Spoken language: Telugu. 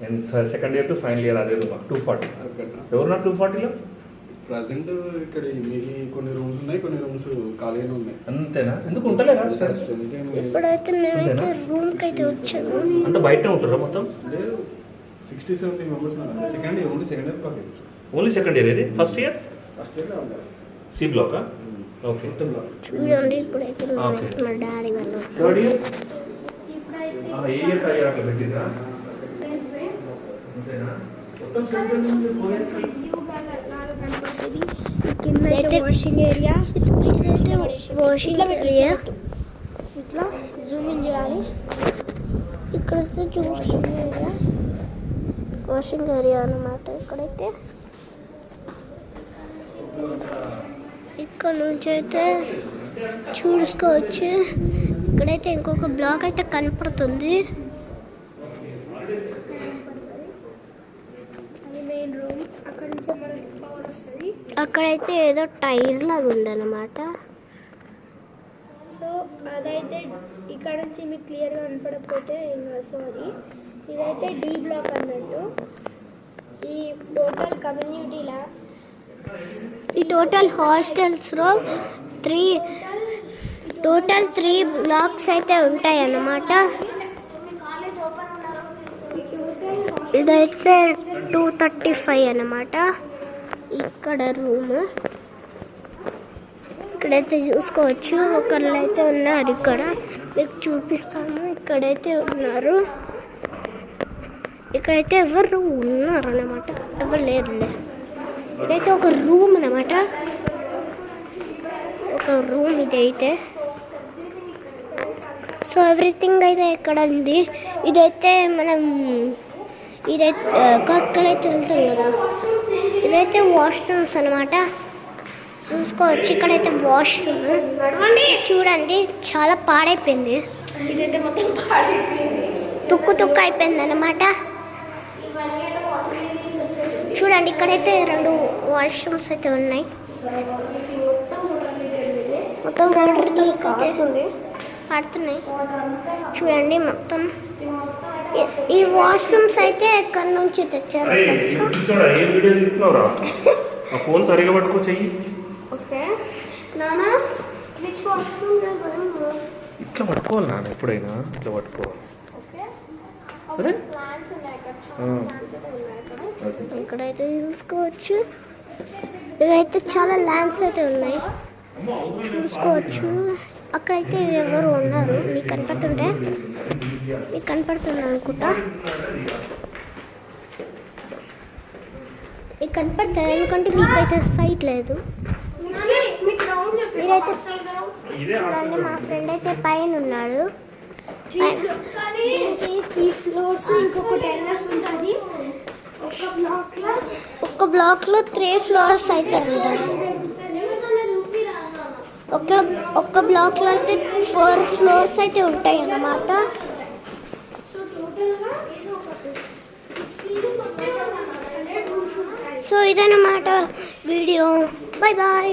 నేను second year to final year అదే రూమ్ 240. ఎవరున్నా 240లో ప్రజెంట్ ఇక్కడ మీకు కొన్ని రూమ్స్ ఉన్నాయి, కొన్ని రూమ్స్ ఖాళీగానే ఉన్నాయి. అంతేనా? ఎందుకు ఉంటలేరా? ఇప్పుడైతే నేనైతే రూమ్కి అయితే వచ్చాను. అంటే బయటనే ఉంటారా మొత్తం? లేదు, 60-70 మెంబర్స్ ఉన్నారు. Second year only second year college. Only second year ఇది? ఫస్ట్ ఇయర్ సి బ్లాకా? ఓకే. చూడండి ఇప్పుడైతే మా డాడీ వాళ్ళు third year A year college అట్లా పెట్టిందా? అంతేనా? వాషింగ్ ఏరియా, వాషింగ్ ఏరియా ఇట్లా జూమింగ్ చేయాలి. ఇక్కడైతే వాషింగ్ ఏరియా, వాషింగ్ ఏరియా అన్నమాట. ఇక్కడైతే ఇక్కడ నుంచి అయితే చూసుకోవచ్చు. ఇక్కడైతే ఇంకొక బ్లాక్ అయితే కనపడుతుంది. మెయిన్ రూమ్, అక్కడ నుంచి మనకి పవర్ వస్తుంది. అక్కడైతే ఏదో టైర్ లాగా ఉందన్నమాట. సో అదైతే ఇక్కడ నుంచి మీకు క్లియర్గా కనపడకపోతే సారీ. ఇదైతే డి బ్లాక్ అన్నట్టు. ఈ టోటల్ కమ్యూనిటీలా ఈ టోటల్ హాస్టల్స్లో 3 బ్లాక్స్ అయితే ఉంటాయి అన్నమాట. ఇదైతే 235 అన్నమాట. ఇక్కడ రూమ్ ఇక్కడైతే చూసుకోవచ్చు. ఒకళ్ళు అయితే ఉన్నారు, ఇక్కడ మీకు చూపిస్తాను. ఇక్కడైతే ఉన్నారు, ఇక్కడైతే ఎవరు ఉన్నారు అన్నమాట, ఎవరు లేరులే. ఇదైతే ఒక రూమ్ అన్నమాట, ఒక రూమ్ ఇదైతే. సో ఎవ్రీథింగ్ అయితే ఇక్కడ ఉంది. ఇదైతే అక్కడైతే వెళ్తాం కదా, ఇదైతే వాష్రూమ్స్ అన్నమాట. చూసుకోవచ్చు. ఇక్కడైతే వాష్రూమ్ చూడండి, చాలా పాడైపోయింది. ఇదైతే మొత్తం పాడైపోయింది, తుక్కు అయిపోయింది అన్నమాట. చూడండి, ఇక్కడైతే 2 వాష్రూమ్స్ అయితే ఉన్నాయి. మొత్తం పడుతున్నాయి చూడండి. మొత్తం ఈ వాష్రూమ్స్ అయితే ఎక్కడి నుంచి తెచ్చారు ఫోన్ సరిగా పట్టుకో చెయ్యి. ఓకే నాన్న, ఇట్లా పట్టుకోవాలి నాన్న, ఎప్పుడైనా ఇట్లా పట్టుకోవాలి. ఇక్కడైతే చూసుకోవచ్చు. ఇక్కడైతే చాలా ల్యాండ్స్ అయితే ఉన్నాయి, చూసుకోవచ్చు. అక్కడైతే ఎవరు ఉన్నారు, మీకు కనపడుతుంది అనుకుంటా. మీకు కనపడుతుంది ఎందుకంటే మీకైతే సైట్ లేదు. మీరైతే చూడండి, మా ఫ్రెండ్ అయితే పైన ఉన్నాడు. 3 ఫ్లోర్స్, ఇంకొక టెర్రస్ ఉంటుంది. ఒక బ్లాక్లో 3 ఫ్లోర్స్ అయితే ఉంటాయి. ఒక్క బ్లాక్లో అయితే 4 ఫ్లోర్స్ అయితే ఉంటాయి అన్నమాట. సో ఇదన్నమాట వీడియో. Bye bye.